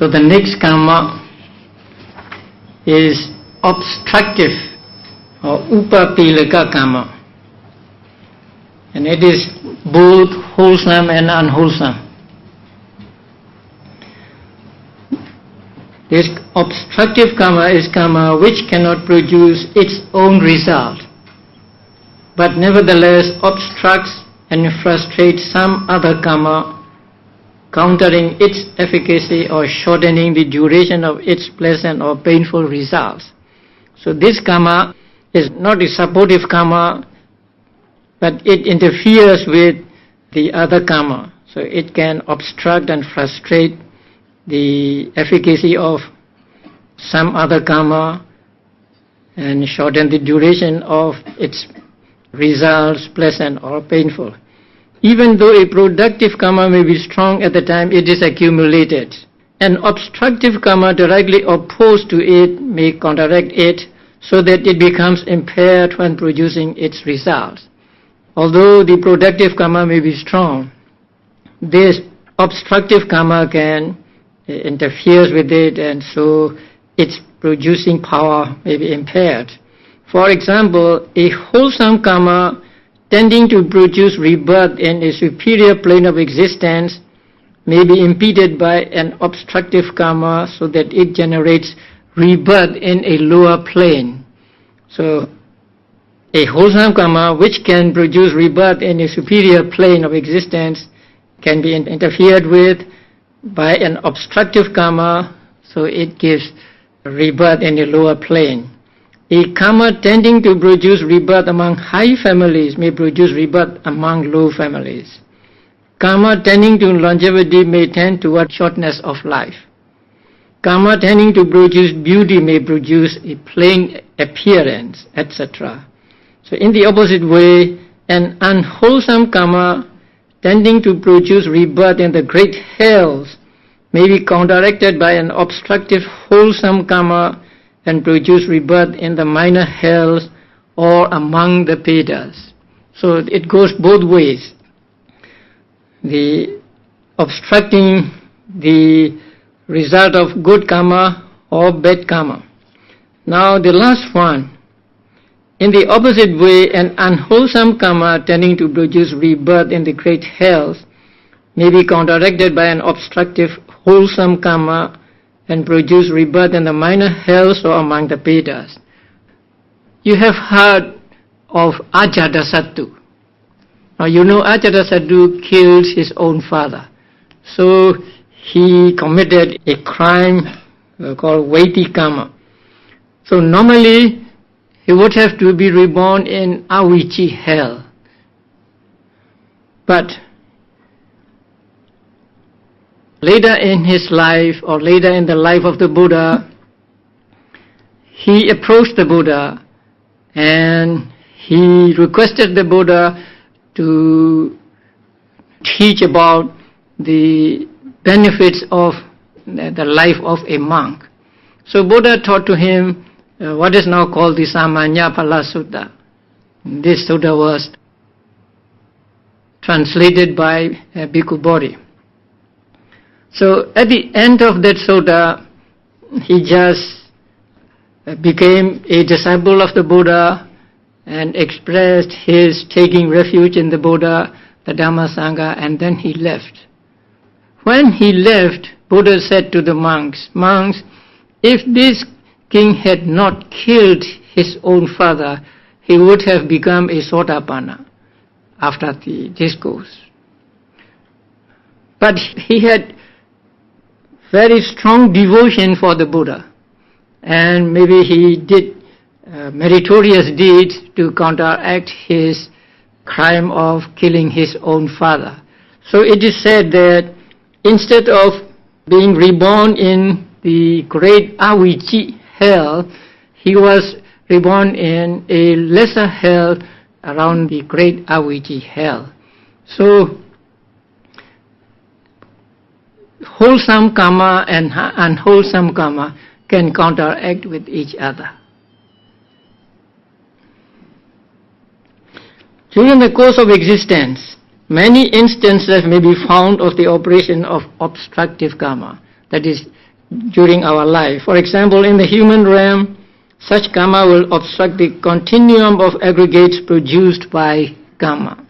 So the next karma is obstructive or upapilaka karma. And it is both wholesome and unwholesome. This obstructive karma is karma which cannot produce its own result, but nevertheless obstructs and frustrates some other karma, countering its efficacy or shortening the duration of its pleasant or painful results. So this karma is not a supportive karma, but it interferes with the other karma. So it can obstruct and frustrate the efficacy of some other karma and shorten the duration of its results, pleasant or painful. Even though a productive karma may be strong at the time it is accumulated, an obstructive karma directly opposed to it may counteract it so that it becomes impaired when producing its results. Although the productive karma may be strong, this obstructive karma can interfere with it, and so its producing power may be impaired. For example, a wholesome karma tending to produce rebirth in a superior plane of existence may be impeded by an obstructive karma so that it generates rebirth in a lower plane. So a wholesome karma which can produce rebirth in a superior plane of existence can be interfered with by an obstructive karma, so it gives rebirth in a lower plane. A karma tending to produce rebirth among high families may produce rebirth among low families. Karma tending to longevity may tend toward shortness of life. Karma tending to produce beauty may produce a plain appearance, etc. So in the opposite way, an unwholesome karma tending to produce rebirth in the great hells may be counteracted by an obstructive wholesome karma and produce rebirth in the minor hells or among the Vedas. So it goes both ways. The obstructing the result of good karma or bad karma. Now the last one. In the opposite way, an unwholesome karma tending to produce rebirth in the great hells may be counteracted by an obstructive wholesome karma and produce rebirth in the minor hells or among the Vedas. You have heard of Ajatasattu. Now you know Ajatasattu killed his own father. So he committed a crime called Vaiti karma. So normally he would have to be reborn in Avici hell. But later in his life, or later in the life of the Buddha, he approached the Buddha and he requested the Buddha to teach about the benefits of the life of a monk. So Buddha taught to him what is now called the Samanya Phala Sutta. This sutta was translated by Bhikkhu Bodhi. So at the end of that sutta, he just became a disciple of the Buddha and expressed his taking refuge in the Buddha, the Dhamma Sangha, and then he left. When he left, Buddha said to the monks, "Monks, if this king had not killed his own father, he would have become a Sotapanna after the discourse. But he had very strong devotion for the Buddha, and maybe he did meritorious deeds to counteract his crime of killing his own father. So it is said that instead of being reborn in the great Avici hell, he was reborn in a lesser hell around the great Avici hell. So wholesome karma and unwholesome karma can counteract with each other. During the course of existence, many instances may be found of the operation of obstructive karma, that is, during our life. For example, in the human realm, such karma will obstruct the continuum of aggregates produced by karma,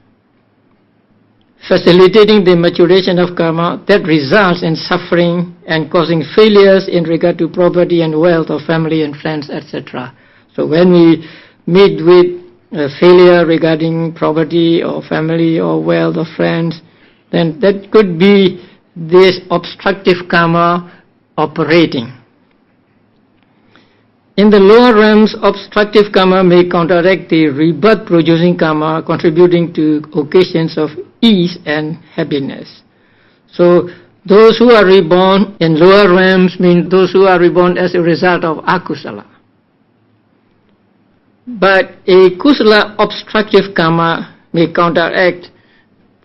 facilitating the maturation of karma that results in suffering and causing failures in regard to property and wealth of family and friends, etc. So when we meet with a failure regarding property or family or wealth or friends, then that could be this obstructive karma operating. In the lower realms, obstructive karma may counteract the rebirth-producing karma, contributing to occasions of ease and happiness. So those who are reborn in lower realms mean those who are reborn as a result of akusala. But a kusala obstructive karma may counteract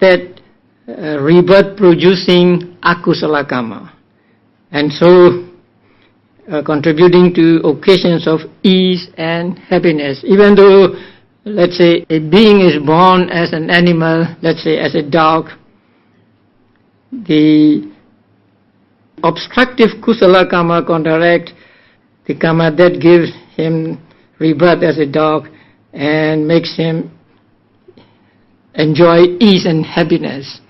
that rebirth-producing akusala karma, and so contributing to occasions of ease and happiness. Even though, let's say, a being is born as an animal, let's say as a dog, the obstructive kusala karma counteract the karma that gives him rebirth as a dog and makes him enjoy ease and happiness.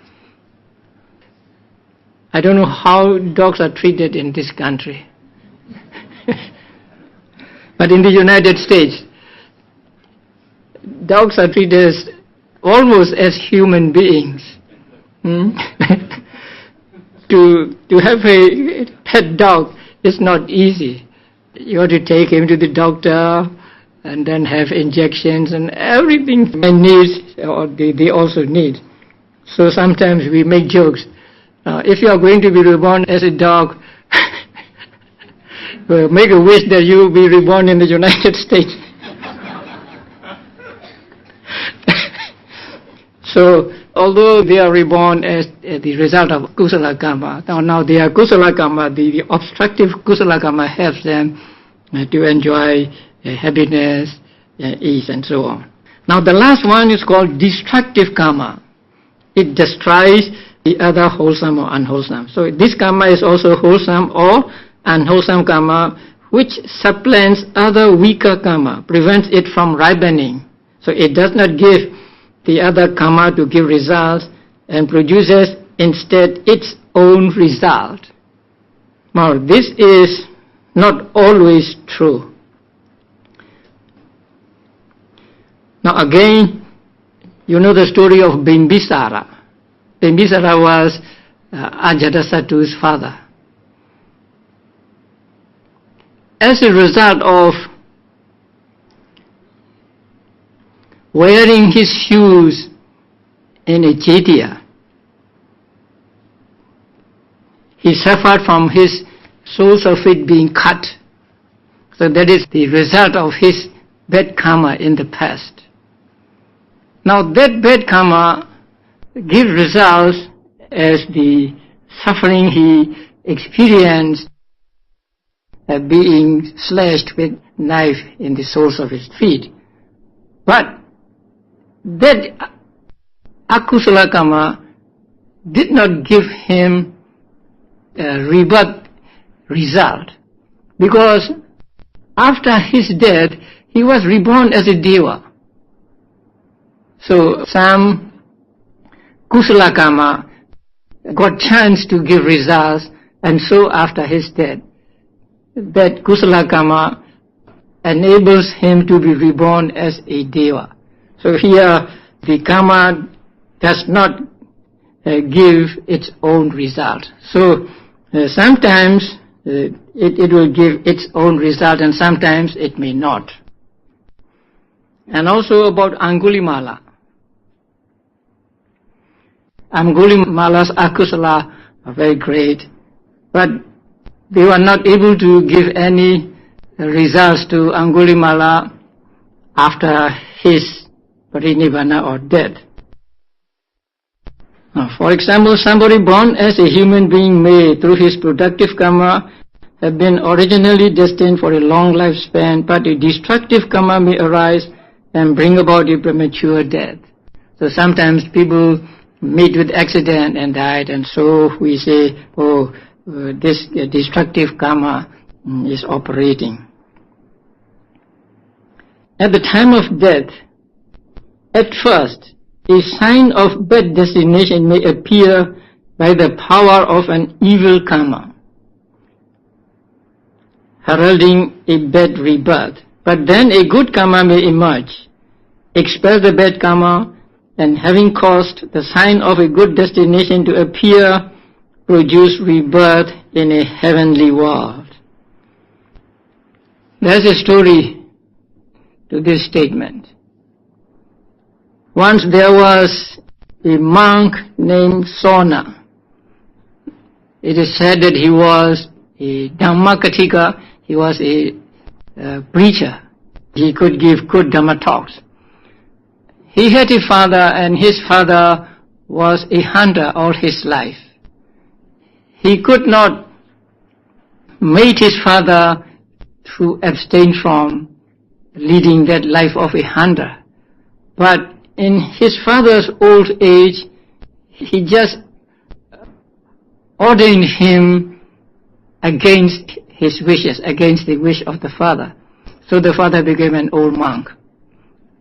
I don't know how dogs are treated in this country. But in the United States, dogs are treated almost as human beings. To have a pet dog is not easy. You have to take him to the doctor and then have injections and everything they need, or they also need. So sometimes we make jokes. If you are going to be reborn as a dog, make a wish that you will be reborn in the United States. So, although they are reborn as the result of kusala karma, now they are kusala karma, the obstructive kusala karma helps them to enjoy happiness, ease, and so on. Now the last one is called destructive karma. It destroys the other wholesome or unwholesome. So this karma is also wholesome or unwholesome karma, which supplants other weaker karma, prevents it from ripening. So it does not give the other karma to give results and produces instead its own result. Now this is not always true. Now again, you know the story of Bimbisara. Bimbisara was Ajatasattu's father. As a result of wearing his shoes in a jetiya, he suffered from his soles of feet being cut. So that is the result of his bad karma in the past. Now that bad karma gives results as the suffering he experienced being slashed with knife in the soles of his feet. But that akusala karma did not give him a rebirth result, because after his death he was reborn as a deva. So some kusala karma got chance to give results, and so after his death that kusala karma enables him to be reborn as a deva. So here the karma does not give its own result. So sometimes it will give its own result and sometimes it may not. And also about Angulimala. Angulimala's akusala are very great, but they were not able to give any results to Angulimala after his parinibbana or death. For example, somebody born as a human being may, through his productive karma, have been originally destined for a long lifespan, but a destructive karma may arise and bring about a premature death. So sometimes people meet with accident and died, and so we say, oh, this destructive karma is operating. At the time of death, at first, a sign of bad destination may appear by the power of an evil karma, heralding a bad rebirth. But then a good karma may emerge, expel the bad karma, and having caused the sign of a good destination to appear, produce rebirth in a heavenly world. There's a story to this statement. Once there was a monk named Sona. It is said that he was a Dhammakatika, he was a preacher. He could give good Dhamma talks. He had a father, and his father was a hunter all his life. He could not make his father to abstain from leading that life of a hunter. But in his father's old age, he just ordained him against his wishes, against the wish of the father. So the father became an old monk.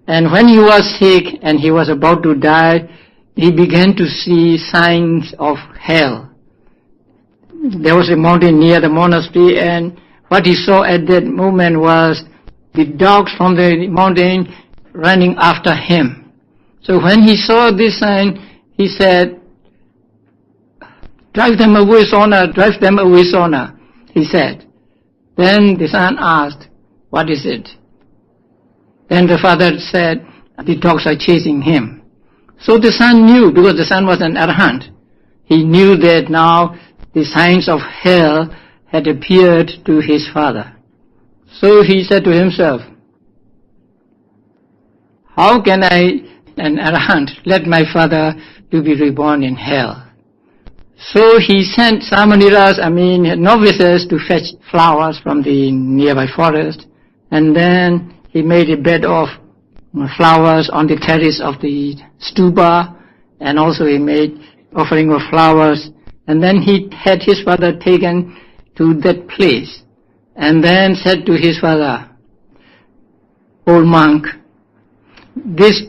And when he was sick and he was about to die, he began to see signs of hell. There was a mountain near the monastery, and what he saw at that moment was the dogs from the mountain running after him. So when he saw this sign, he said, "Drive them away, Sona, drive them away, Sona," he said. Then the son asked, "What is it?" Then the father said, "The dogs are chasing him." So the son knew, because the son was an arahant, he knew that now the signs of hell had appeared to his father. So he said to himself, "How can I, an arahant, let my father to be reborn in hell?" So he sent samaniras, novices, to fetch flowers from the nearby forest, and then he made a bed of flowers on the terrace of the stupa, and also he made offering of flowers, and then he had his father taken to that place, and then said to his father, "Old monk, this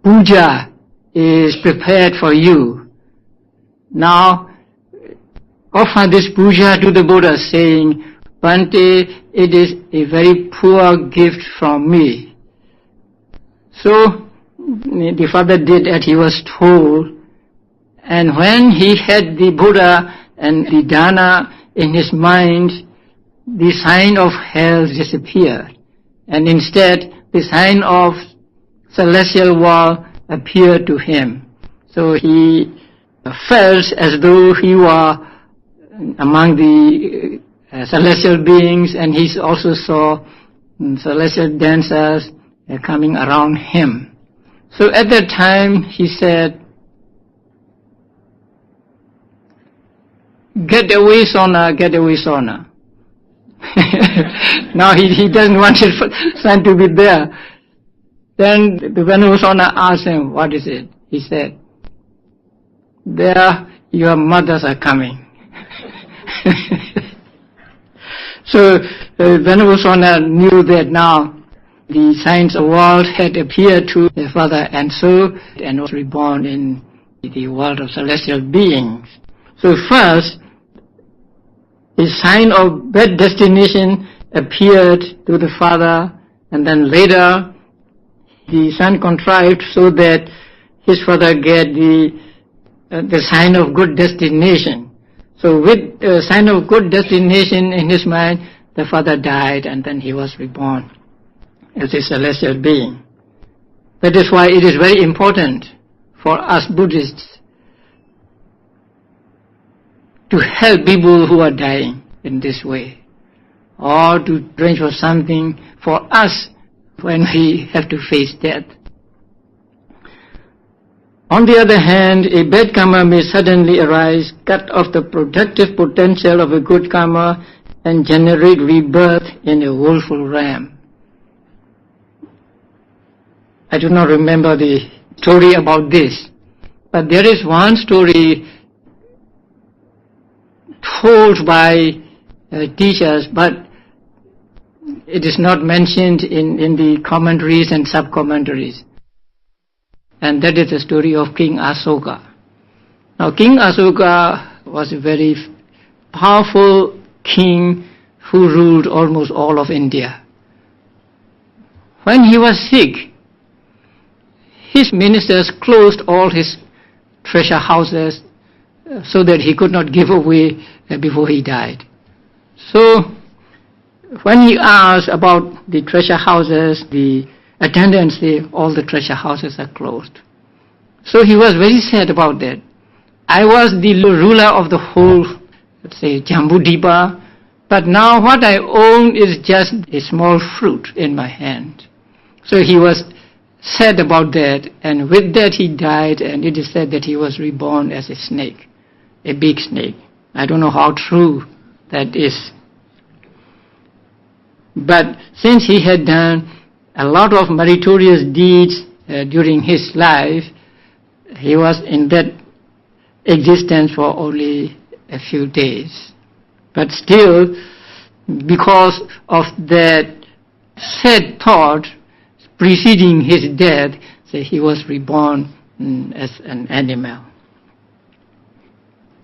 puja is prepared for you. Now offer this puja to the Buddha, saying, 'Bhante, it is a very poor gift from me.'" So the father did as he was told, and when he had the Buddha and the dana in his mind, the sign of hell disappeared, and instead the sign of celestial world appeared to him. So he felt as though he were among the celestial beings, and he also saw celestial dancers coming around him. So at that time he said, "Get away, Sona, get away, Sona." Now he doesn't want his son to be there. Then the Venerable Sona asked him, "What is it?" He said, "There your mothers are coming." So Venerable Sona knew that now the signs of world had appeared to the father, and was reborn in the world of celestial beings. So first, a sign of bad destination appeared to the father, and then later the son contrived so that his father get the sign of good destination. So with the sign of good destination in his mind, the father died, and then he was reborn as a celestial being. That is why it is very important for us Buddhists to help people who are dying in this way, or to arrange for something for us when we have to face death. On the other hand, a bad karma may suddenly arise, cut off the productive potential of a good karma, and generate rebirth in a woeful realm. I do not remember the story about this, but there is one story told by teachers, but it is not mentioned in the commentaries and sub-commentaries. And that is the story of King Asoka. Now, King Asoka was a very powerful king who ruled almost all of India. When he was sick, his ministers closed all his treasure houses so that he could not give away before he died. So, when he asked about the treasure houses, the attendants say all the treasure houses are closed. So he was very sad about that. I was the ruler of the whole, let's say, Jambudipa, but now what I own is just a small fruit in my hand. So he was sad about that, and with that he died, and it is said that he was reborn as a snake, a big snake. I don't know how true that is. But since he had done a lot of meritorious deeds during his life, he was in that existence for only a few days. But still, because of that sad thought preceding his death, so he was reborn as an animal.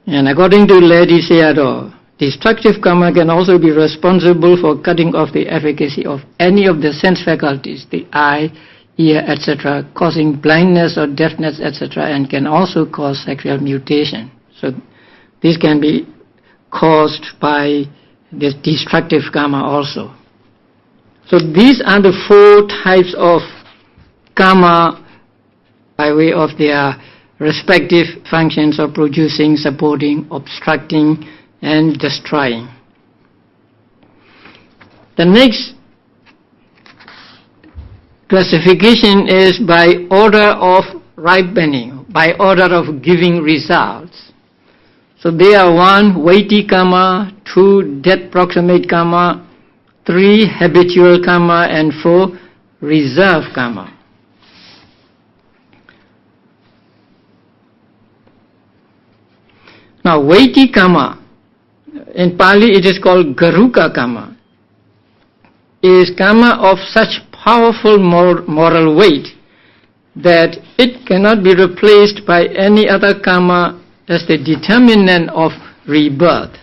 And according to Lady Sayādaw, destructive karma can also be responsible for cutting off the efficacy of any of the sense faculties, the eye, ear, etc., causing blindness or deafness, etc., and can also cause sexual mutation. So this can be caused by this destructive karma also. So these are the four types of karma by way of their respective functions of producing, supporting, obstructing, and destroying. The next classification is by order of ripening, by order of giving results. So they are 1. Weighty karma, 2. Death proximate karma, 3. Habitual karma, and 4. Reserve karma. Now, weighty karma, in Pali it is called Garuka karma, is karma of such powerful moral weight that it cannot be replaced by any other karma as the determinant of rebirth.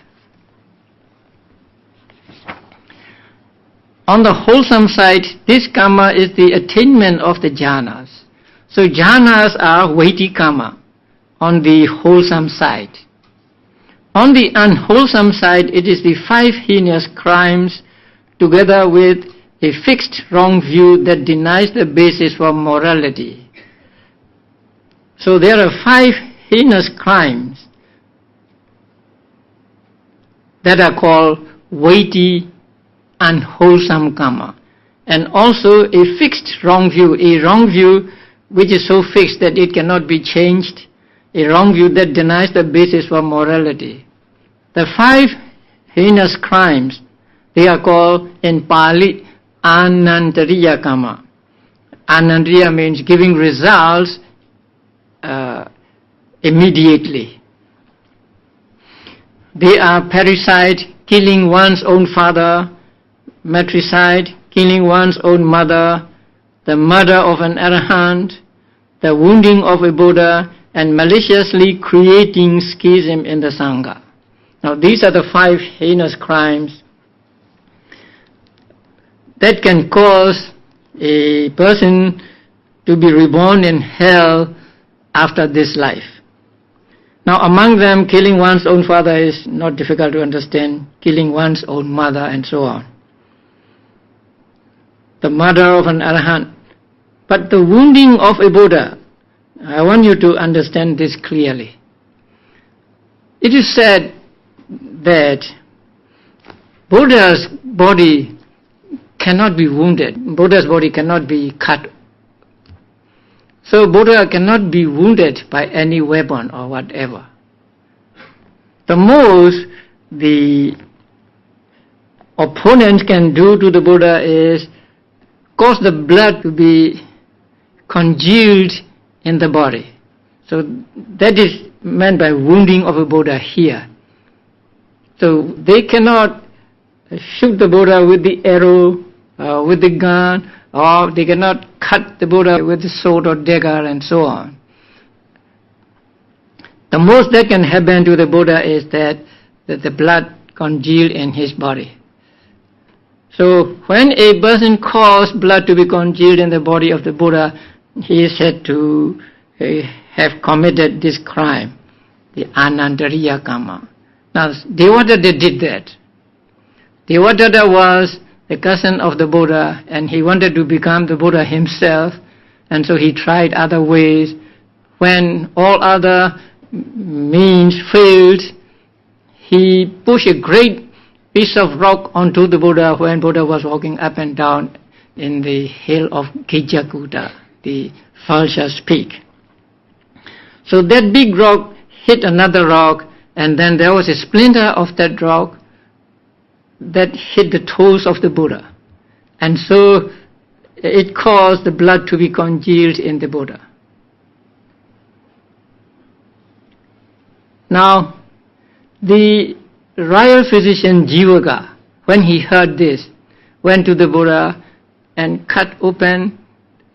On the wholesome side, this karma is the attainment of the jhanas. So jhanas are weighty karma on the wholesome side. On the unwholesome side, it is the 5 heinous crimes together with a fixed wrong view that denies the basis for morality. So there are 5 heinous crimes that are called weighty unwholesome karma, and also a fixed wrong view which is so fixed that it cannot be changed, a wrong view that denies the basis for morality. The 5 heinous crimes, they are called in Pali Anantariya karma. Anantariya means giving results immediately. They are parricide, killing one's own father; matricide, killing one's own mother; the murder of an arahant; the wounding of a Buddha; and maliciously creating schism in the Sangha. Now these are the 5 heinous crimes that can cause a person to be reborn in hell after this life. Now among them, killing one's own father is not difficult to understand, killing one's own mother, and so on. The murder of an arahant. But the wounding of a Buddha, I want you to understand this clearly. It is said that Buddha's body cannot be wounded. Buddha's body cannot be cut. So Buddha cannot be wounded by any weapon or whatever. The most the opponent can do to the Buddha is cause the blood to be congealed in the body. So that is meant by wounding of a Buddha here. So they cannot shoot the Buddha with the arrow, with the gun, or they cannot cut the Buddha with the sword or dagger and so on. The most that can happen to the Buddha is that the blood congealed in his body. So when a person caused blood to be congealed in the body of the Buddha, he is said to have committed this crime, the Anandariya Kamma. Now, Devadatta did that. Devadatta was the cousin of the Buddha, and he wanted to become the Buddha himself, and so he tried other ways. When all other means failed, he pushed a great piece of rock onto the Buddha when Buddha was walking up and down in the hill of Gijjakuta, the Vulture's Peak. So that big rock hit another rock, and then there was a splinter of that rock that hit the toes of the Buddha. And so it caused the blood to be congealed in the Buddha. Now, the royal physician Jivaka, when he heard this, went to the Buddha and cut open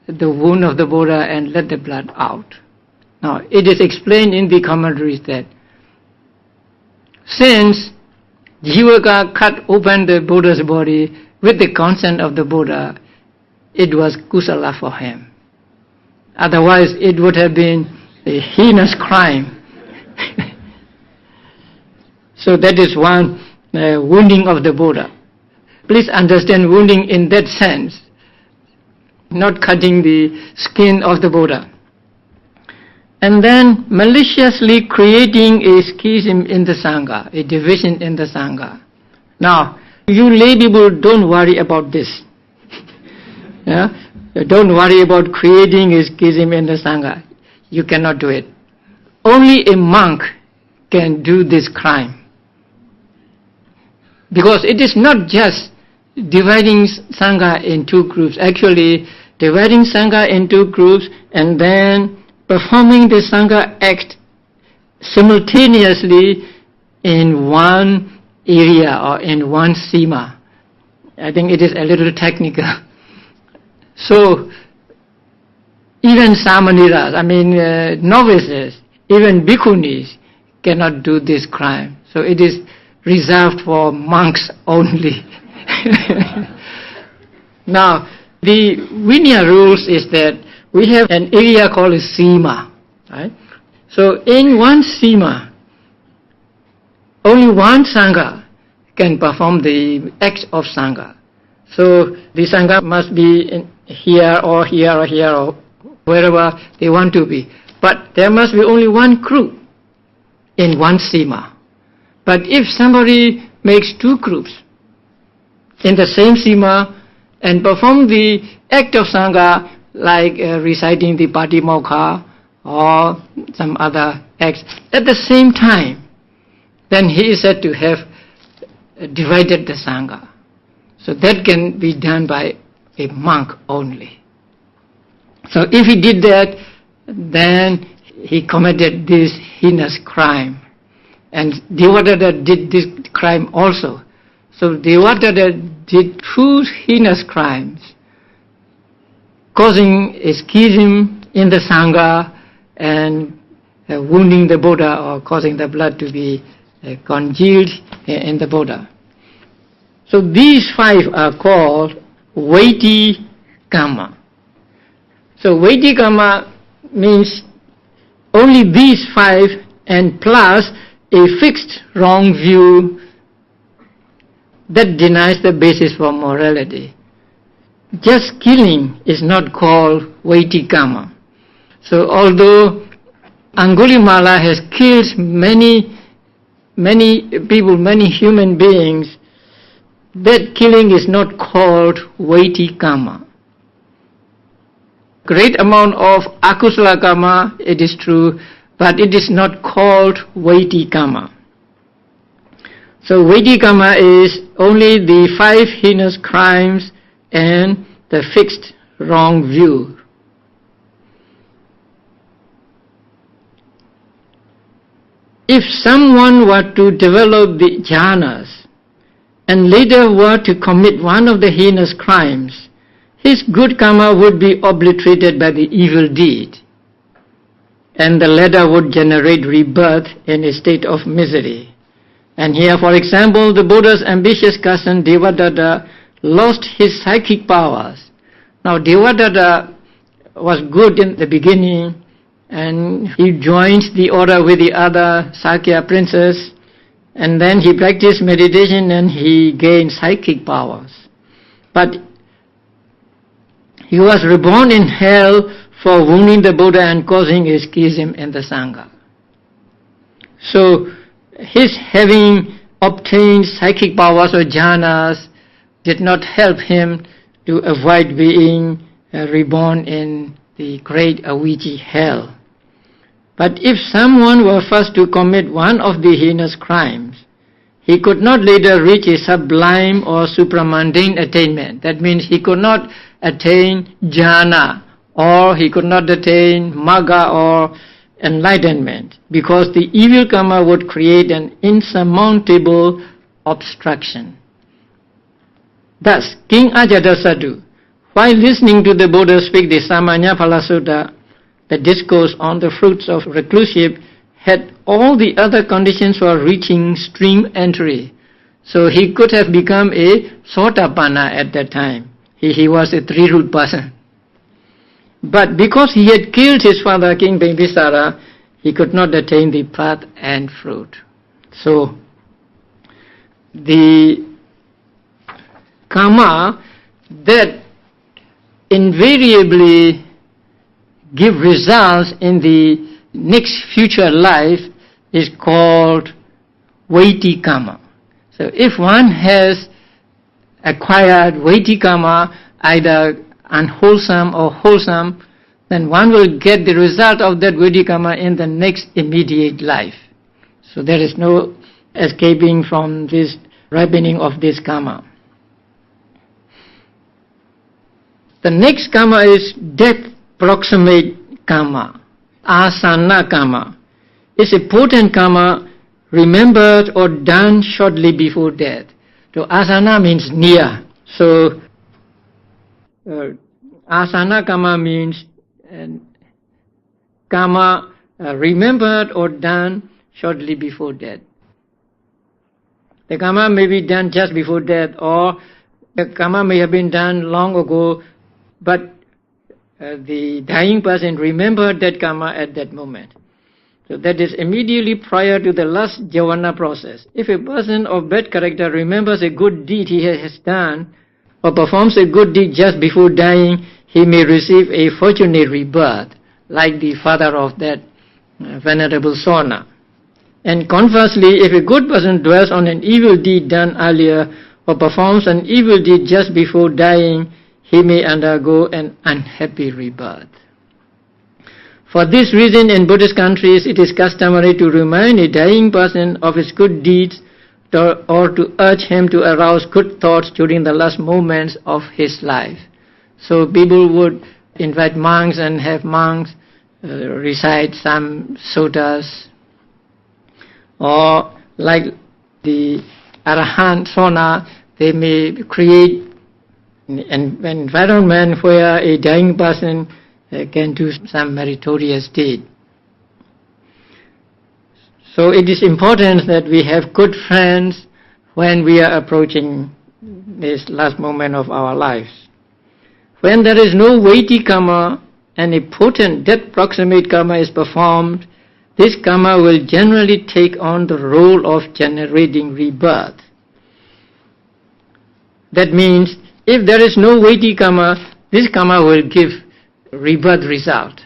the wound of the Buddha and let the blood out. Now, it is explained in the commentaries that since Jivaka cut open the Buddha's body with the consent of the Buddha, it was kusala for him. Otherwise, it would have been a heinous crime. So that is one wounding of the Buddha. Please understand wounding in that sense, not cutting the skin of the Buddha. And then maliciously creating a schism in the Sangha, a division in the Sangha. Now, you lay people, don't worry about this. Yeah? Don't worry about creating a schism in the Sangha. You cannot do it. Only a monk can do this crime. Because it is not just dividing Sangha in two groups. Actually, dividing Sangha in two groups and then performing the Sangha act simultaneously in one area or in one sima. I think it is a little technical. So, even samaniras, novices, even bhikkhunis cannot do this crime. So it is reserved for monks only. Now, the Vinaya rules is that we have an area called a sima, right? So in one sima, only one Sangha can perform the act of Sangha. So the Sangha must be in here or here or here or wherever they want to be. But there must be only one group in one sima. But if somebody makes two groups in the same sima and perform the act of Sangha, like reciting the Patimokkha or some other acts at the same time, then he is said to have divided the Sangha. So that can be done by a monk only. So if he did that, then he committed this heinous crime. And Devadatta did this crime also. So Devadatta did two heinous crimes, causing a schism in the Sangha and wounding the Buddha or causing the blood to be congealed in the Buddha. So these five are called weighty kamma. So weighty kamma means only these five and plus a fixed wrong view that denies the basis for morality. Just killing is not called weighty kamma. So although Angulimala has killed many people, many human beings, that killing is not called weighty kamma. Great amount of akusala kamma, it is true, but it is not called weighty kamma. So weighty kamma is only the five heinous crimes and the fixed wrong view. if someone were to develop the jhanas and later were to commit one of the heinous crimes, his good karma would be obliterated by the evil deed, and the latter would generate rebirth in a state of misery. And here, for example, the Buddha's ambitious cousin Devadatta lost his psychic powers. Now, Devadatta was good in the beginning, and he joined the order with the other Sakya princes, and then he practiced meditation and he gained psychic powers. But he was reborn in hell for wounding the Buddha and causing a schism in the Sangha. So, his having obtained psychic powers or jhanas did not help him to avoid being reborn in the great Avijji hell. But if someone were first to commit one of the heinous crimes, he could not later reach a sublime or supramundane attainment. That means he could not attain jhana, or he could not attain magga or enlightenment, because the evil karma would create an insurmountable obstruction. Thus, King Ajatasattu, while listening to the Buddha speak the Samanya Phala Sutta, the discourse on the fruits of recluseship, had all the other conditions for reaching stream entry. So he could have become a Sotapanna at that time. He was a three-root person. But because he had killed his father, King Bimbisara, he could not attain the path and fruit. So, the karma that invariably give results in the next future life is called weighty karma. So if one has acquired weighty karma, either unwholesome or wholesome, then one will get the result of that weighty karma in the next immediate life. So there is no escaping from this ripening of this karma. The next karma is death proximate karma, asana karma. It's a potent karma remembered or done shortly before death. So asana means near. So asana karma means karma remembered or done shortly before death. The karma may be done just before death, or the karma may have been done long ago, but the dying person remembered that karma at that moment. So that is immediately prior to the last jhana process. If a person of bad character remembers a good deed he has done, or performs a good deed just before dying, he may receive a fortunate rebirth, like the father of that Venerable Sona. And conversely, if a good person dwells on an evil deed done earlier, or performs an evil deed just before dying, he may undergo an unhappy rebirth. For this reason, in Buddhist countries, it is customary to remind a dying person of his good deeds, or to urge him to arouse good thoughts during the last moments of his life. So people would invite monks and have monks recite some suttas, or like the Arahant Sona, they may create an environment where a dying person can do some meritorious deed. So it is important that we have good friends when we are approaching this last moment of our lives. When there is no weighty karma and a potent death proximate karma is performed, this karma will generally take on the role of generating rebirth. That means if there is no weighty karma, this karma will give rebirth result.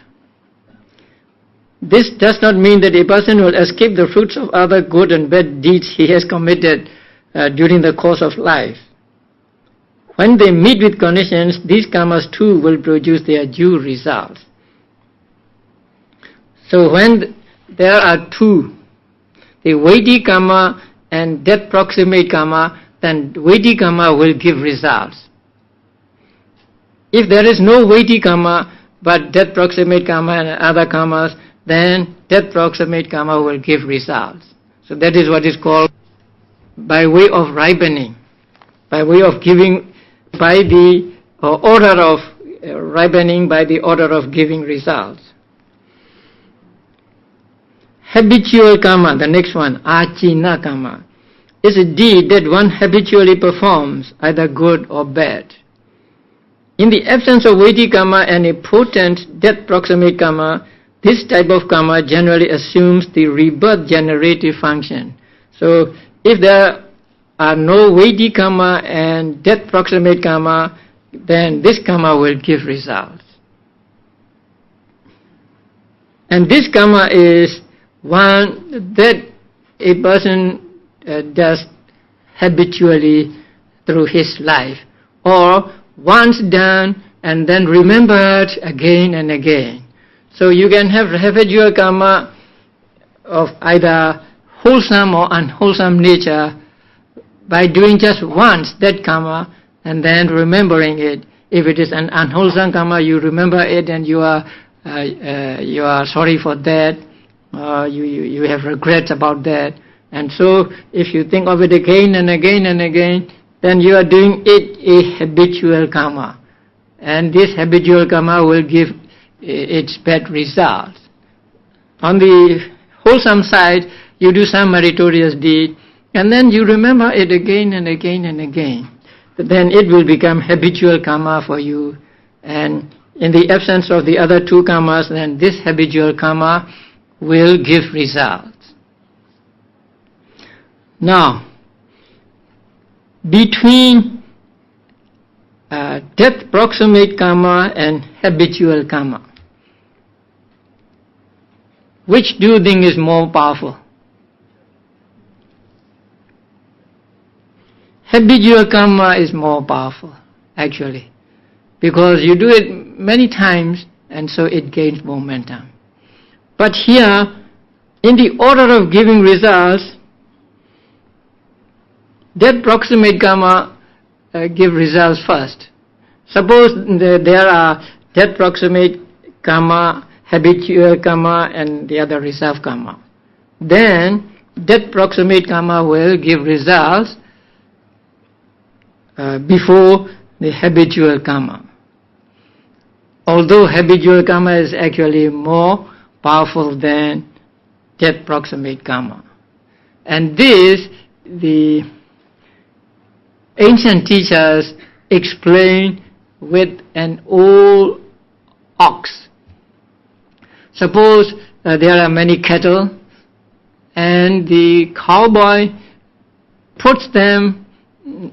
This does not mean that a person will escape the fruits of other good and bad deeds he has committed during the course of life. When they meet with conditions, these karmas too will produce their due results. So when there are two, the weighty karma and death proximate karma, then weighty karma will give results. If there is no weighty karma but death proximate karma and other karmas, then that proximate karma will give results. So that is what is called by way of ripening, by way of giving, by the order of ripening, by the order of giving results. Habitual karma, the next one, achina karma, is a deed that one habitually performs, either good or bad. In the absence of Vedic karma and a potent death proximate karma, this type of karma generally assumes the rebirth generative function. So if there are no Vedic karma and death proximate karma, then this karma will give results. And this karma is one that a person does habitually through his life, or once done and then remembered again and again. So you can have habitual karma of either wholesome or unwholesome nature by doing just once that karma and then remembering it. If it is an unwholesome karma, you remember it and you are sorry for that. You have regrets about that. And so if you think of it again and again and again, then you are doing it a habitual karma. And this habitual karma will give its bad results. On the wholesome side, you do some meritorious deed, and then you remember it again and again and again. Then it will become habitual karma for you. And in the absence of the other two karmas, then this habitual karma will give results. Now, between death proximate karma and habitual karma, which do you think is more powerful? Habitual karma is more powerful, actually, because you do it many times and so it gains momentum. But here, in the order of giving results, death proximate karma give results first. Suppose there are death proximate karma, habitual karma, and the other reserve karma. Then death proximate karma will give results before the habitual karma. Although habitual karma is actually more powerful than death proximate karma. And this, the ancient teachers explain with an old ox. Suppose there are many cattle and the cowboy puts them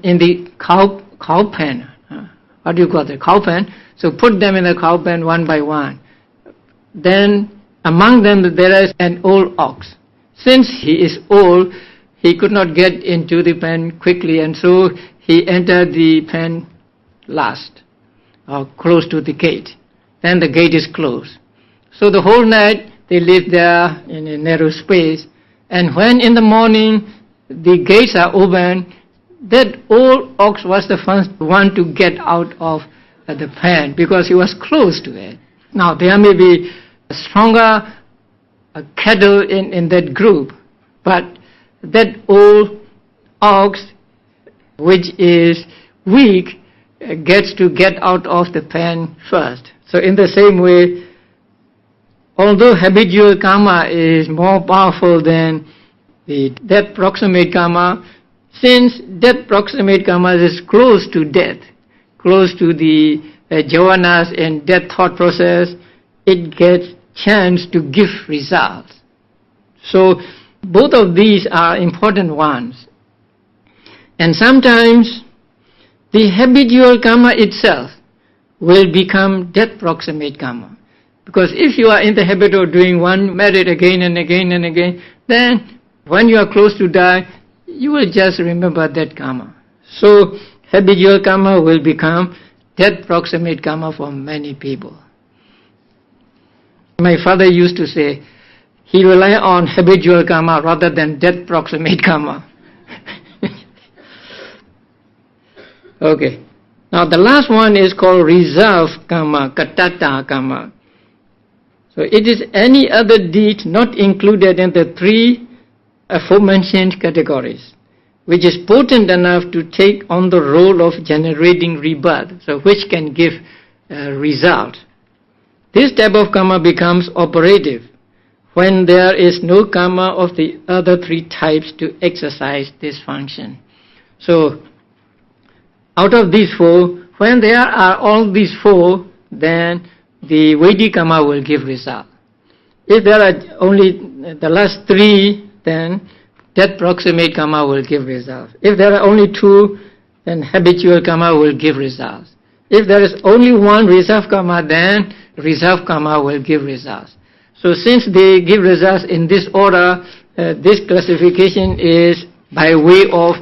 in the cow pen. What do you call it? Cow pen. So put them in the cow pen one by one. Then among them there is an old ox. Since he is old, he could not get into the pen quickly, and so he entered the pen last, or close to the gate. Then the gate is closed. So the whole night they live there in a narrow space, and when in the morning the gates are open, that old ox was the first one to get out of the pen because he was close to it. Now there may be stronger cattle in that group, but that old ox, which is weak, gets to get out of the pen first. So in the same way, although habitual karma is more powerful than the death proximate karma, since death proximate karma is close to death, close to the javanas and death thought process, it gets chance to give results. So both of these are important ones. And sometimes the habitual karma itself will become death proximate karma. Because if you are in the habit of doing one merit again and again and again, then when you are close to die, you will just remember that karma. So habitual karma will become death proximate karma for many people. My father used to say, he rely on habitual karma rather than death proximate karma. Okay. Now the last one is called reserve karma, katata karma. So it is any other deed not included in the three aforementioned categories, which is potent enough to take on the role of generating rebirth, so which can give a result. This type of karma becomes operative when there is no karma of the other three types to exercise this function. So, out of these four, when there are all these four, then the Vedic karma will give result. If there are only the last three, then that proximate karma will give results. If there are only two, then habitual karma will give results. If there is only one reserve karma, then reserve karma will give results. So since they give results in this order, this classification is by way of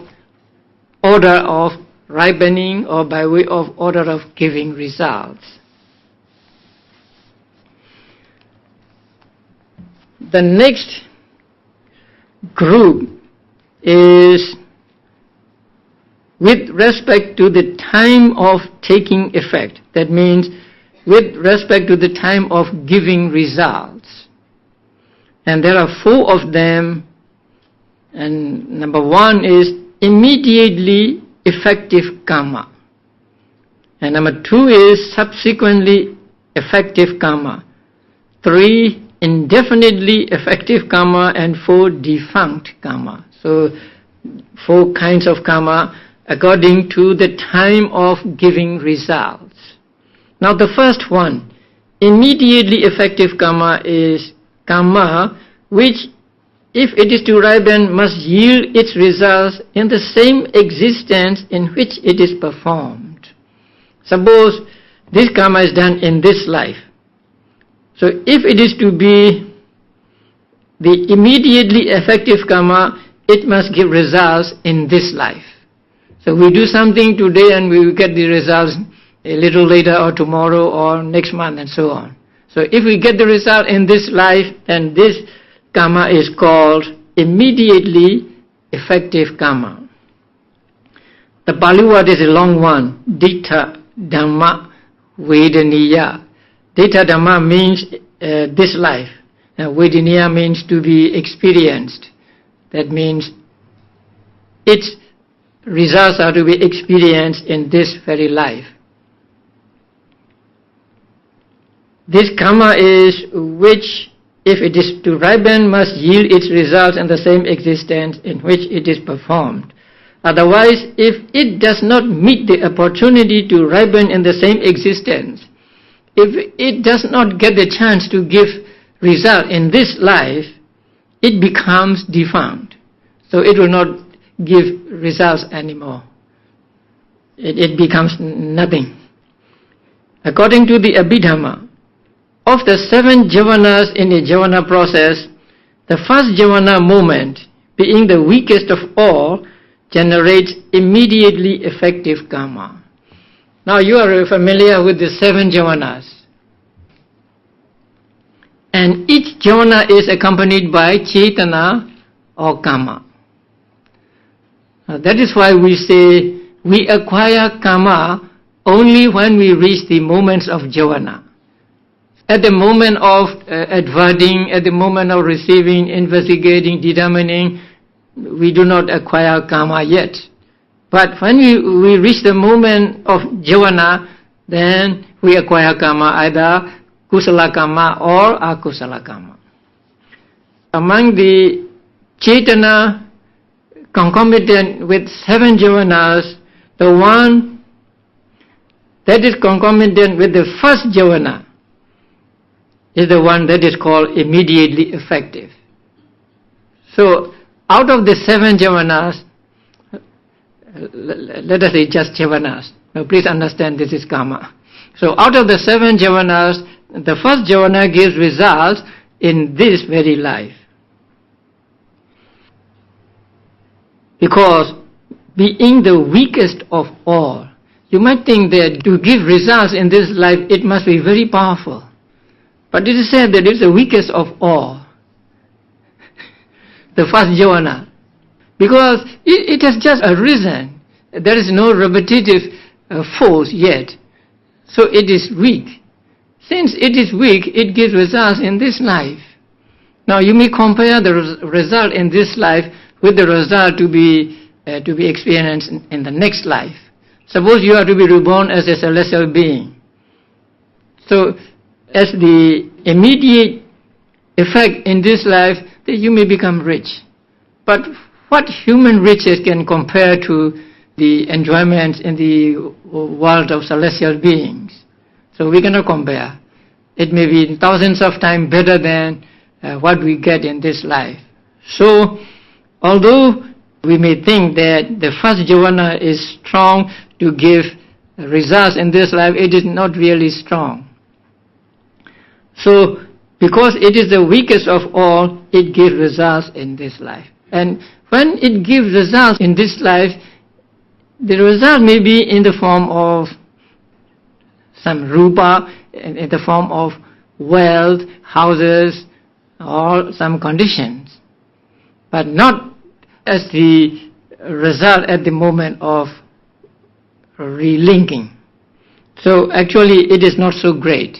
order of ripening or by way of order of giving results. The next group is with respect to the time of taking effect. That means with respect to the time of giving results. And there are four of them. And number one is immediately effective karma. And number two is subsequently effective karma. 3, indefinitely effective karma, and 4, defunct karma. So 4 kinds of karma according to the time of giving results. Now the first one, immediately effective karma, is karma which, if it is to ripen, must yield its results in the same existence in which it is performed. Suppose this karma is done in this life. So if it is to be the immediately effective karma, it must give results in this life. So we do something today and we will get the results a little later or tomorrow or next month and so on. So if we get the result in this life, then this karma is called immediately effective karma. The Pali word is a long one, Dittha Dhamma Vedaniya. Dittha Dhamma means this life. Vedaniya means to be experienced. That means its results are to be experienced in this very life. This karma is which, if it is to ripen, must yield its results in the same existence in which it is performed. Otherwise, if it does not meet the opportunity to ripen in the same existence, if it does not get the chance to give result in this life, it becomes defunct. So it will not give results anymore. It becomes nothing. According to the Abhidhamma, of the 7 javanas in a javana process, the first javana moment, being the weakest of all, generates immediately effective karma. Now you are familiar with the 7 javanas. And each javana is accompanied by cetana or karma. Now that is why we say we acquire karma only when we reach the moments of javana. At the moment of adverting, at the moment of receiving, investigating, determining, we do not acquire karma yet. But when we reach the moment of javana, then we acquire karma, either kusala karma or akusala karma. Among the cetana concomitant with 7 javanas, the one that is concomitant with the first javana is the one that is called immediately effective. So out of the 7 javanas, let us say just javanas. Now please understand this is karma. So out of the 7 javanas, the first javana gives results in this very life. Because being the weakest of all, you might think that to give results in this life, it must be very powerful. But it is said that it's the weakest of all. The first javana. Because it has just arisen. There is no repetitive force yet. So it is weak. since it is weak, it gives results in this life. Now you may compare the result in this life with the result to be experienced in the next life. Suppose you are to be reborn as a celestial being. So as the immediate effect in this life, that you may become rich. But what human riches can compare to the enjoyments in the world of celestial beings? So we cannot compare. It may be thousands of times better than what we get in this life. So although we may think that the first jhana is strong to give results in this life, it is not really strong. So because it is the weakest of all, it gives results in this life. And when it gives results in this life, the result may be in the form of some rupa, in the form of wealth, houses, or some conditions, but not as the result at the moment of relinking. So actually it is not so great.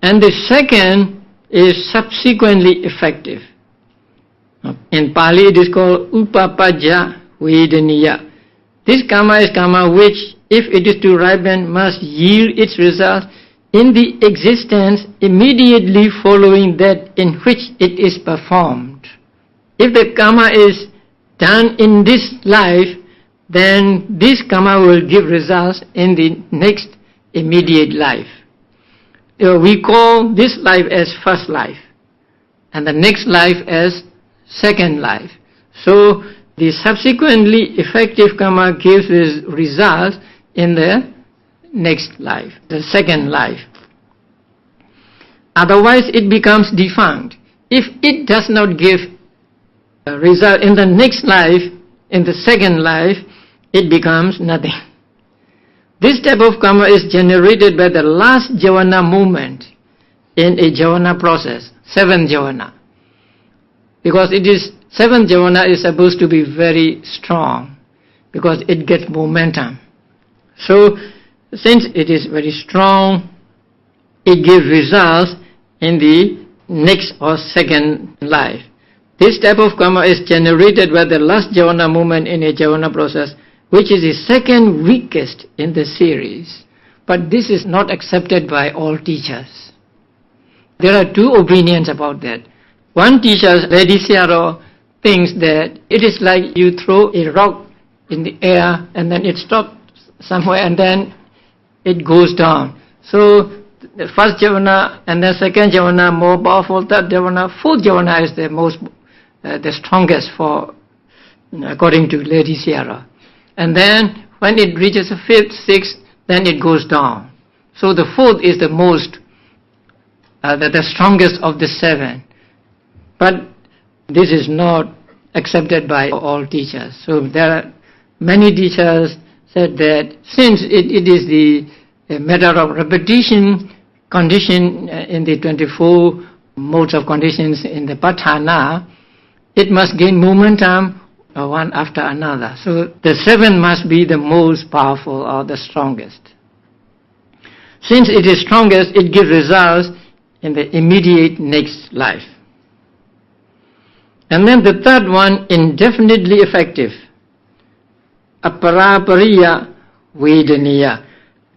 And the second is subsequently effective. In Pali it is called upapajja vedaniya. This karma is karma which, if it is to ripen, must yield its result in the existence immediately following that in which it is performed. If the karma is done in this life, then this karma will give results in the next immediate life. We call this life as first life, and the next life as second life. So the subsequently effective karma gives its results in the next life, the second life. Otherwise it becomes defunct. If it does not give a result in the next life, in the second life, it becomes nothing. This type of karma is generated by the last jhana movement in a jhana process, seventh jhana. Because it is, seventh jhana is supposed to be very strong, because it gets momentum. So since it is very strong, it gives results in the next or second life. This type of karma is generated by the last jhana movement in a jhana process, which is the second weakest in the series. But this is not accepted by all teachers. There are two opinions about that. One teacher, Lady Sayadaw, thinks that it is like you throw a rock in the air and then it stops somewhere and then it goes down. So the first jhana and the second jhana more powerful, third jhana, fourth jhana is the strongest for, according to Lady Sayadaw. And then when it reaches the fifth, sixth, then it goes down. So the fourth is the most, the strongest of the seven. But this is not accepted by all teachers. So there are many teachers said that since it is the matter of repetition condition in the 24 modes of conditions in the Patthana, it must gain momentum one after another. So the seven must be the most powerful or the strongest. Since it is strongest, it gives results in the immediate next life. And then the third one, indefinitely effective, aparapariya vedaniya.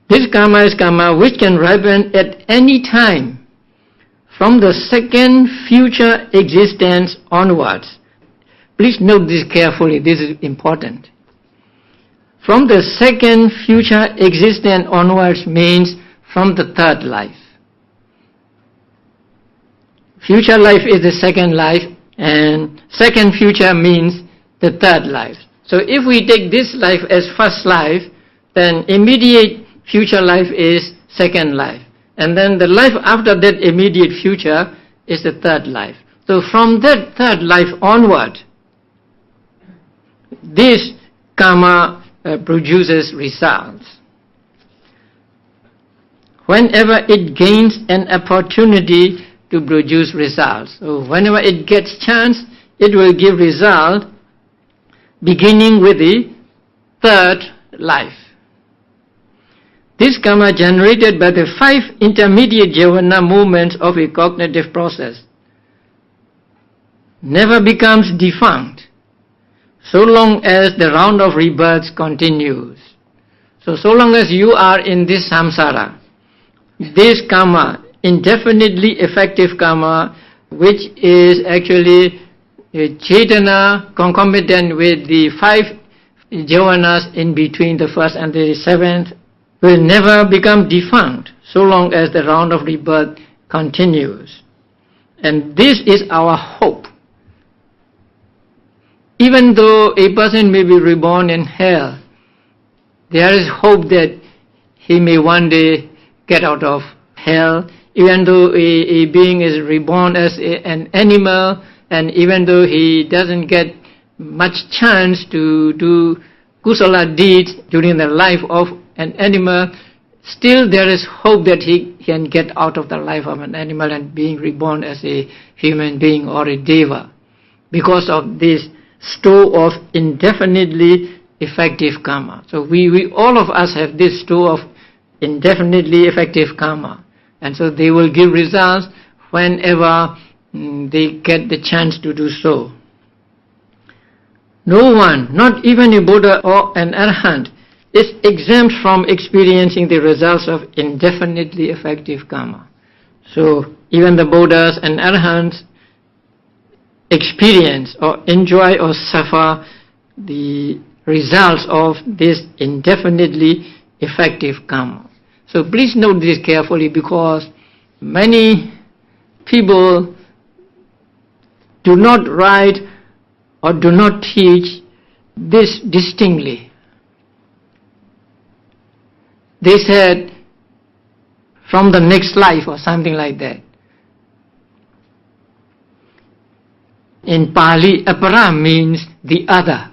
This karma is karma which can ripen at any time from the second future existence onwards. Please note this carefully, this is important. From the second future existence onwards means from the third life. Future life is the second life, and second future means the third life. So if we take this life as first life, then immediate future life is second life. And then the life after that immediate future is the third life. So from that third life onward, this karma produces results. Whenever it gains an opportunity to produce results, so whenever it gets chance, it will give result beginning with the third life. this karma generated by the 5 intermediate jhana movements of a cognitive process never becomes defunct so long as the round of rebirths continues. So long as you are in this samsara, this karma, indefinitely effective karma, which is actually a chetana concomitant with the 5 jhanas in between the first and the 7th, will never become defunct so long as the round of rebirth continues. And this is our hope. Even though a person may be reborn in hell, there is hope that he may one day get out of hell. Even though a being is reborn as an animal, and even though he doesn't get much chance to do kusala deeds during the life of an animal, still there is hope that he can get out of the life of an animal and being reborn as a human being or a deva, because of this store of indefinitely effective karma. So we all of us have this store of indefinitely effective karma, and so they will give results whenever they get the chance to do so. No one, not even a Buddha or an Arahant, is exempt from experiencing the results of indefinitely effective karma. So even the Buddhas and Arahants experience or enjoy or suffer the results of this indefinitely effective karma. So please note this carefully, because many people do not write or do not teach this distinctly. They said from the next life or something like that. In Pali, apara means the other.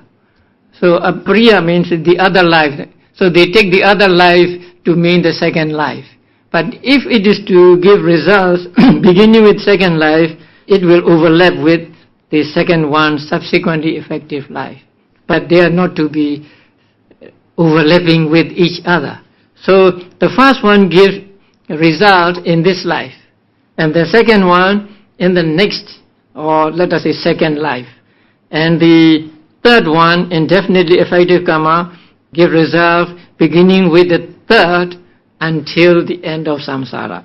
So apariya means the other life. So they take the other life to mean the second life. But if it is to give results beginning with second life, it will overlap with the second one, subsequently effective life. But they are not to be overlapping with each other. So the first one gives result in this life, and the second one in the next, or let us say second life. And the third one, indefinitely effective karma, give result beginning with the third until the end of samsara.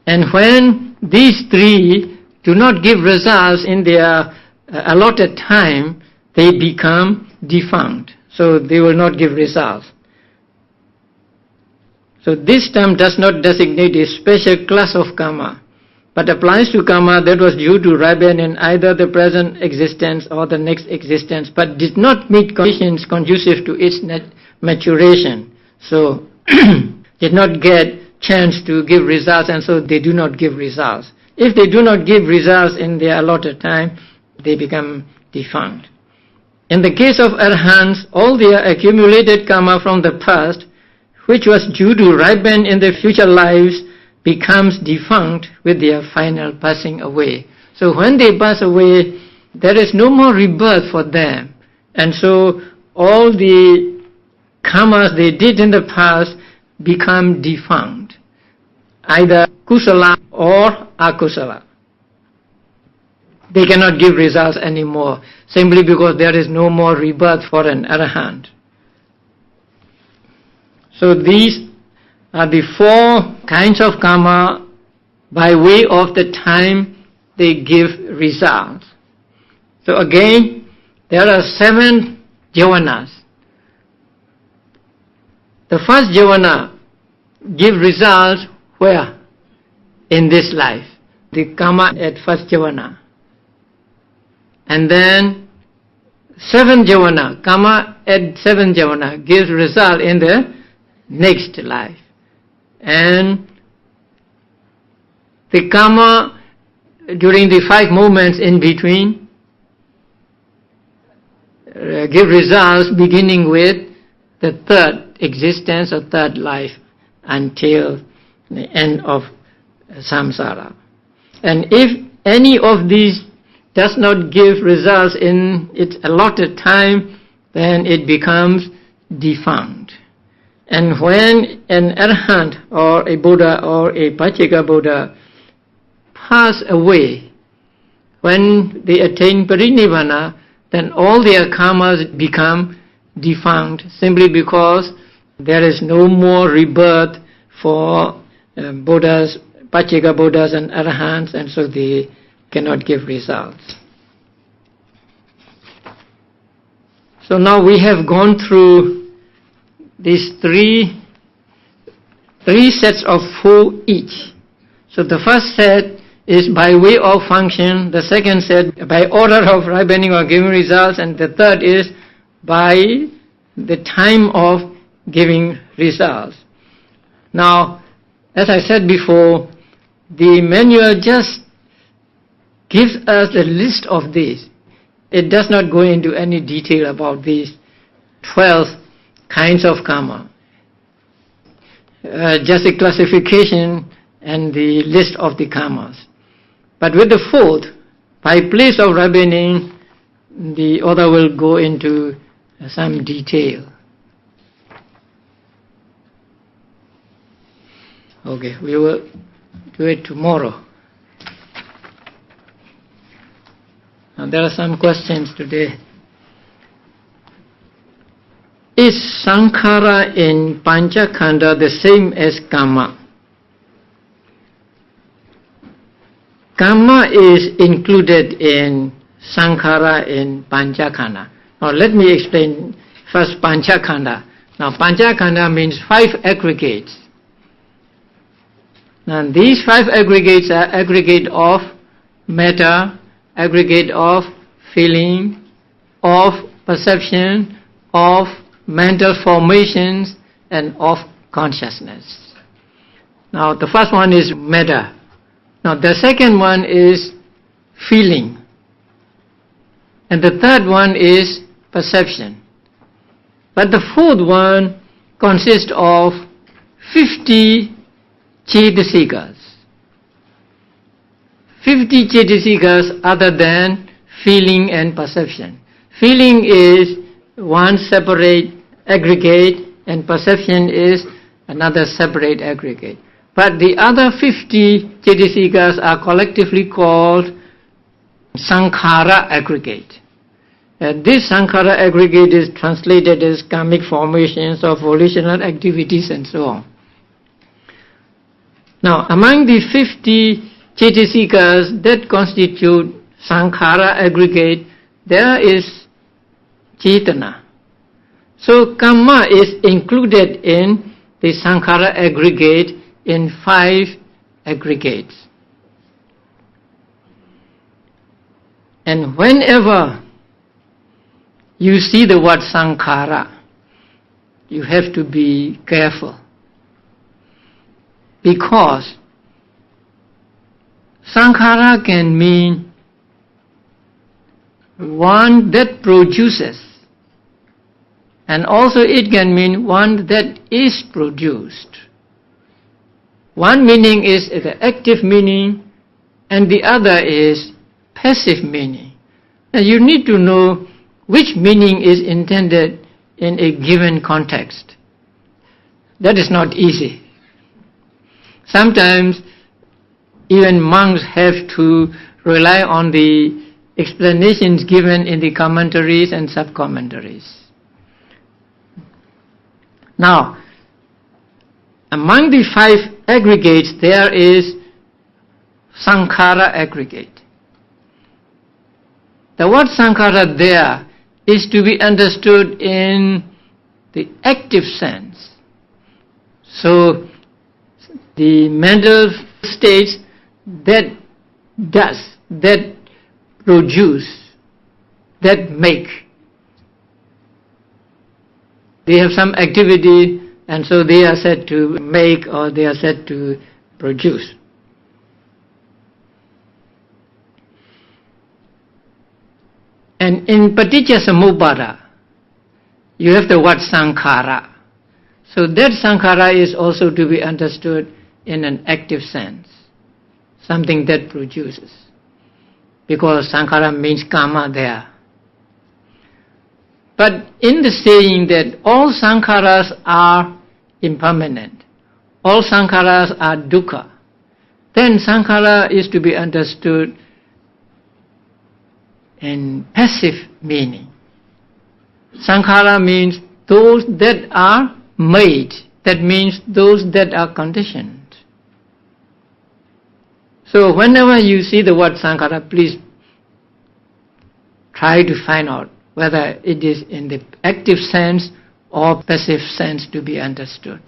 And when these three do not give results in their allotted time, they become defunct. So they will not give results. So this term does not designate a special class of karma, but applies to karma that was due to ripen in either the present existence or the next existence, but did not meet conditions conducive to its maturation. So did not get chance to give results, and so they do not give results. If they do not give results in their allotted time, they become defunct. In the case of Arahants, all their accumulated karma from the past, which was due to ripen in their future lives, becomes defunct with their final passing away. So when they pass away, there is no more rebirth for them. And so all the karmas they did in the past become defunct, either kusala or akusala. They cannot give results anymore, simply because there is no more rebirth for an Arahant. So these are the 4 kinds of karma by way of the time they give results. So again, there are 7 jhanas. The first jhana give results where? In this life. The karma at first jhana. And then 7th jhana, karma at 7th jhana gives result in the next life. And the karma during the 5 moments in between give results beginning with the 3rd existence or 3rd life until the end of samsara. And if any of these does not give results in its allotted time, then it becomes defunct. And when an arahant or a Buddha or a Pacceka Buddha pass away, when they attain parinirvana, then all their karmas become defunct simply because there is no more rebirth for Buddhas, Pacceka Buddhas and Arahants, and so they cannot give results. So now we have gone through these three sets of 4 each. So the first set is by way of function, the second set by order of ripening or giving results, and the third is by the time of giving results. Now, as I said before, the manual just gives us a list of these. It does not go into any detail about these 12 kinds of karma. Just a classification and the list of the karmas. But with the 4th, by place of ripening, the author will go into some detail. Okay, we will do it tomorrow. Now there are some questions today. Is sankhara in Panchakanda the same as kamma? Kamma is included in sankhara in Panchakanda. Now let me explain first Panchakanda. Now Panchakanda means 5 aggregates. Now these 5 aggregates are aggregate of matter, aggregate of feeling, of perception, of mental formations, and of consciousness. Now the first one is matter. Now the second one is feeling. And the third one is perception. But the 4th one consists of 50 cetasikas. 50 cetasikas other than feeling and perception. Feeling is one separate aggregate and perception is another separate aggregate. But the other 50 cetasikas are collectively called sankhara aggregate. This sankhara aggregate is translated as karmic formations of volitional activities and so on. Now, among the 50 cetasikas that constitute sankhara aggregate, there is cetana. So, kamma is included in the sankhara aggregate in 5 aggregates. And whenever you see the word sankhara, you have to be careful, because sankhara can mean one that produces, and also it can mean one that is produced. One meaning is the active meaning and the other is passive meaning. Now you need to know which meaning is intended in a given context. That is not easy. Sometimes even monks have to rely on the explanations given in the commentaries and sub-commentaries. Now, among the 5 aggregates, there is sankhara aggregate. The word sankhara there is to be understood in the active sense. So, the mental states that does, that produce, that make. They have some activity, and so they are said to make or they are said to produce. And in Paticca Samuppada, you have the word sankhara. So that sankhara is also to be understood in an active sense, something that produces, because sankhara means kamma there. But in the saying that all sankharas are impermanent. All sankharas are dukkha. Then sankhara is to be understood in passive meaning. Sankhara means those that are made. That means those that are conditioned. So whenever you see the word sankhara, please try to find out whether it is in the active sense or passive sense to be understood.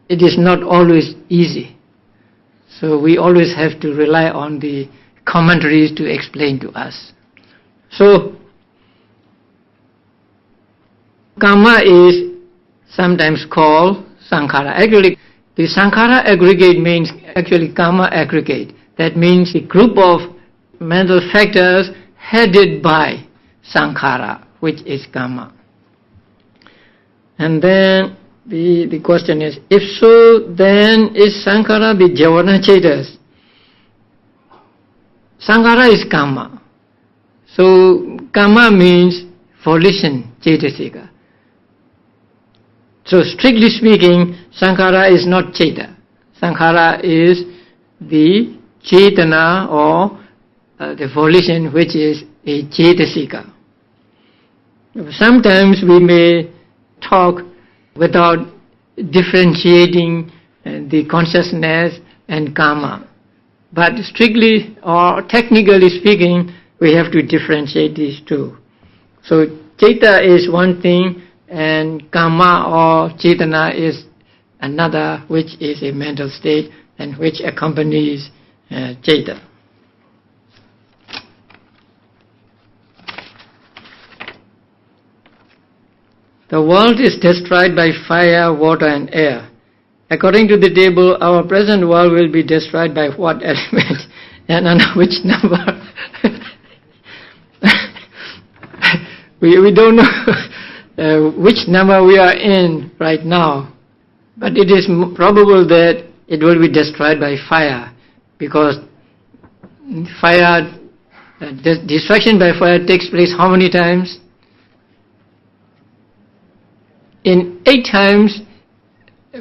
It is not always easy. So we always have to rely on the commentaries to explain to us. So Kamma is sometimes called sankhara. Actually, the sankhara aggregate means actually Kamma aggregate. That means a group of mental factors headed by sankhara, which is Kamma. And then the question is, if so, then is sankhara the javana chetas? Sankhara is Kamma. So Kamma means volition, cetasika. So strictly speaking, sankhara is not cheta. Sankhara is the chetana or the volition which is a cetasika. Sometimes we may talk without differentiating the consciousness and Kamma. But strictly or technically speaking, we have to differentiate these two. So Cheta is one thing and Kamma or Chetana is another, which is a mental state and which accompanies Cheta. The world is destroyed by fire, water and air. According to the table, our present world will be destroyed by what element and under which number? we don't know which number we are in right now, but it is probable that it will be destroyed by fire, because fire, destruction by fire takes place how many times? In 8 times,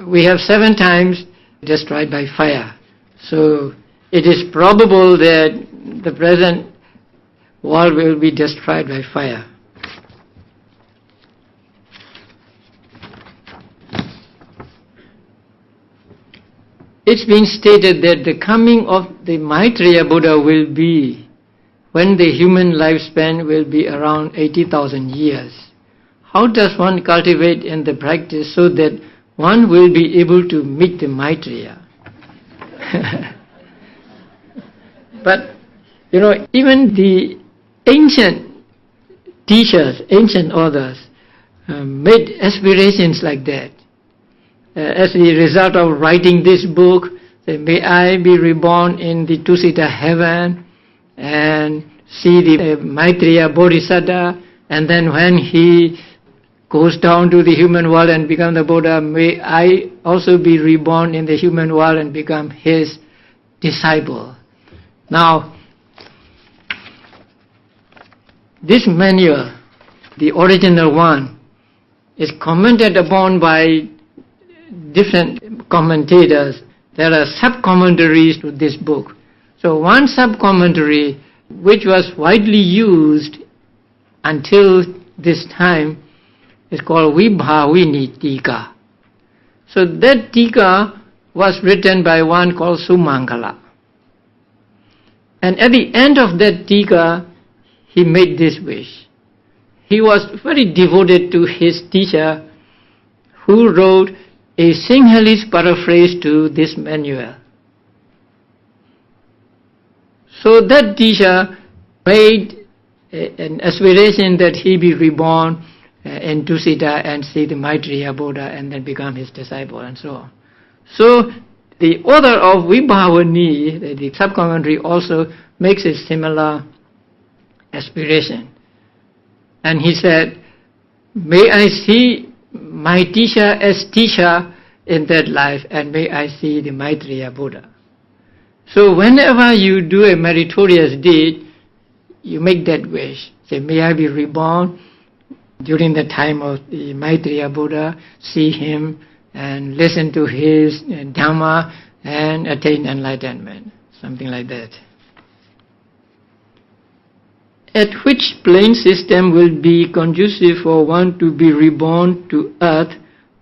we have 7 times destroyed by fire. So it is probable that the present world will be destroyed by fire. It's been stated that the coming of the Maitreya Buddha will be when the human lifespan will be around 80,000 years. How does one cultivate in the practice so that one will be able to meet the Maitreya? But, even the ancient teachers, ancient authors, made aspirations like that. As a result of writing this book, say, may I be reborn in the two-seater heaven and see the Maitreya Bodhisattva, and then when he goes down to the human world and become the Buddha, may I also be reborn in the human world and become his disciple. Now, this manual, the original one, is commented upon by different commentators. There are sub-commentaries to this book. So one sub-commentary which was widely used until this time is called Vibhavini Tika. So that Tika was written by one called Sumangala. And at the end of that Tika, he made this wish. He was very devoted to his teacher, who wrote a Sinhalese paraphrase to this manual. So that teacher made an aspiration that he be reborn in two-seater and see the Maitreya Buddha and then become his disciple and so on. So the author of Vibhavani, the sub-commentary, also makes a similar aspiration. And he said, may I see my teacher as teacher in that life, and may I see the Maitreya Buddha. So whenever you do a meritorious deed, you make that wish. Say, may I be reborn during the time of the Maitreya Buddha, see him and listen to his Dhamma and attain enlightenment, something like that. At which plane system will be conducive for one to be reborn to earth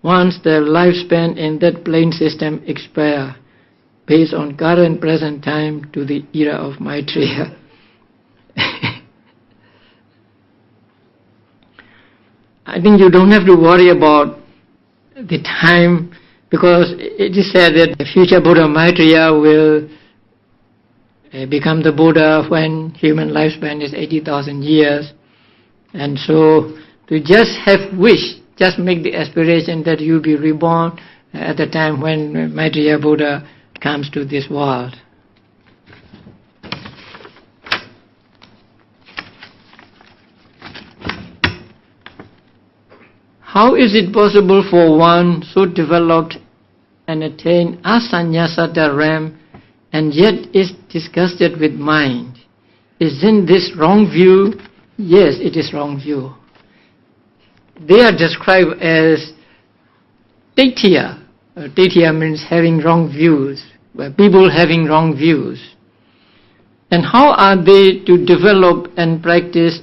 once their lifespan in that plane system expire, based on current present time to the era of Maitreya? I think you don't have to worry about the time, because it is said that the future Buddha Maitreya will become the Buddha when human lifespan is 80,000 years. And so to just have wish, just make the aspiration that you be reborn at the time when Maitreya Buddha comes to this world. How is it possible for one so developed and attain asanyasata realm and yet is disgusted with mind? Isn't this wrong view? Yes, it is wrong view. They are described as Taitya. Taitya means having wrong views, people having wrong views. And how are they to develop and practice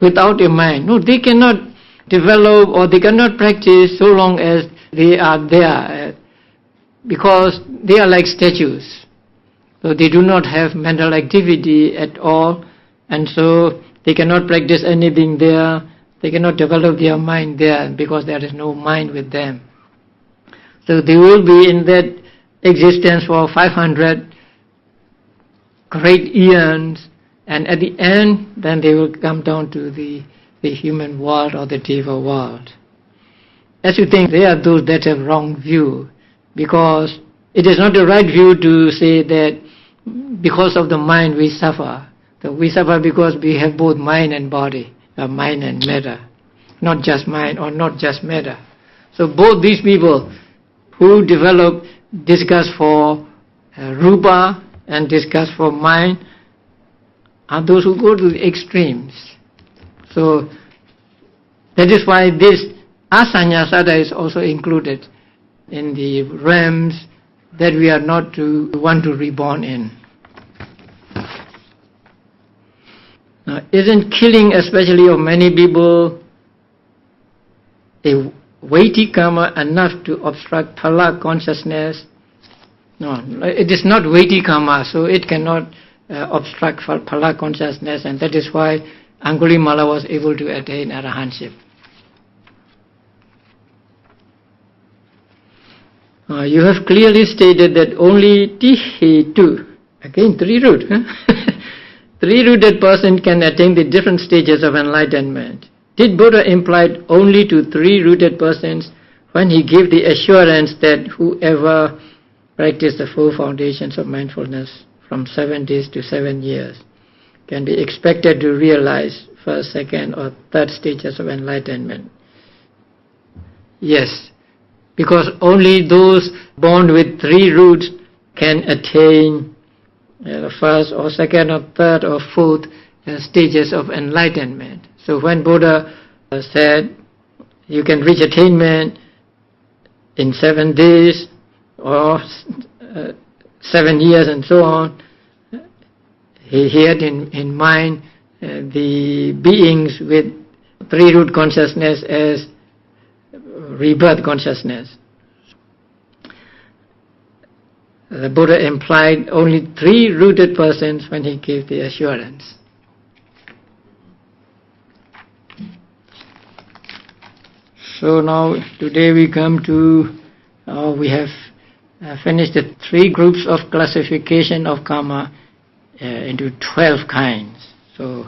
without a mind? No, they cannot develop or they cannot practice so long as they are there, because they are like statues. So they do not have mental activity at all, and so they cannot practice anything there. They cannot develop their mind there because there is no mind with them. So they will be in that existence for 500 great eons, and at the end then they will come down to the human world or the Deva world. As you think, they are those that have wrong view, because it is not the right view to say that because of the mind we suffer. So we suffer because we have both mind and body, mind and matter, not just mind or not just matter. So both these people who develop disgust for rupa and disgust for mind are those who go to the extremes. So that is why this asanyasata is also included in the realms that we are not to want to reborn in. Now, isn't killing, especially of many people, a weighty karma enough to obstruct phala consciousness? No, it is not weighty karma, so it cannot obstruct phala consciousness, and that is why Angulimala was able to attain arahantship. You have clearly stated that only Tihetu, again three-root, three-rooted person can attain the different stages of enlightenment. Did Buddha imply only to three-rooted persons when he gave the assurance that whoever practiced the four foundations of mindfulness from 7 days to 7 years can be expected to realize first, second or third stages of enlightenment? Yes, because only those born with three roots can attain the first or second or third or fourth stages of enlightenment. So when Buddha said you can reach attainment in 7 days or 7 years and so on, he had in mind the beings with three-root consciousness as rebirth consciousness. The Buddha implied only three-rooted persons when he gave the assurance. So now today we come to, we have finished the 3 groups of classification of Kamma into 12 kinds. So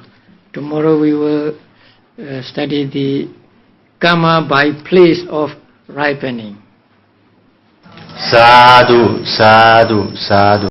tomorrow we will study the Kamma by place of ripening. Sadhu, sadhu, sadhu.